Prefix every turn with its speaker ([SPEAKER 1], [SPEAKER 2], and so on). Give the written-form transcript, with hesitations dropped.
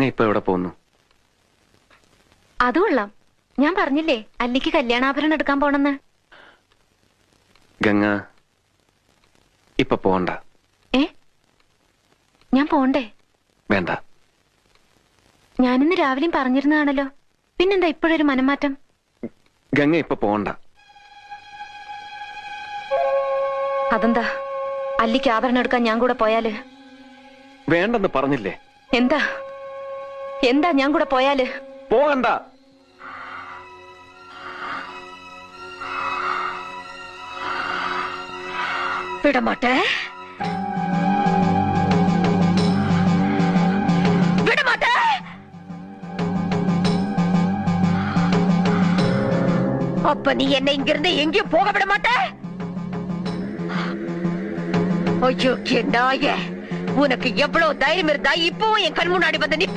[SPEAKER 1] ഇപ്പൊ എവിടെ പോകുന്നു?
[SPEAKER 2] അത് കൊള്ളാം. ഞാൻ പറഞ്ഞില്ലേ അല്ലിക്ക് കല്യാണാഭരണം എടുക്കാൻ പോണെന്ന്.
[SPEAKER 1] ഗംഗ ഇപ്പൊ പോണ്ട.
[SPEAKER 2] ഞാൻ പോണ്ടേ?
[SPEAKER 1] വേണ്ട.
[SPEAKER 2] ഞാനിന്ന് രാവിലെയും പറഞ്ഞിരുന്നതാണല്ലോ, പിന്നെന്താ ഇപ്പോഴൊരു മനംമാറ്റം?
[SPEAKER 1] ഗംഗ ഇപ്പൊ പോണ്ട.
[SPEAKER 2] അതെന്താ? അല്ലിക്ക് ആഭരണം എടുക്കാൻ ഞാൻ കൂടെ പോയാല്?
[SPEAKER 1] വേണ്ടെന്ന് പറഞ്ഞില്ലേ?
[SPEAKER 2] എന്താ എന്താ ഞാൻ കൂടെ പോയാല്?
[SPEAKER 1] പോകണ്ട.
[SPEAKER 2] വിടമാട്ടെ, വിടമാട്ടെ. அப்ப நீ என்ன இங்கிருந்து எங்கேயும் போக விட மாட்ட? ஐயோ நாயே, உனக்கு எவ்வளவு தைரியம் இருந்தா இப்பவும் என் கண் முன்னாடி வந்து நிப்ப?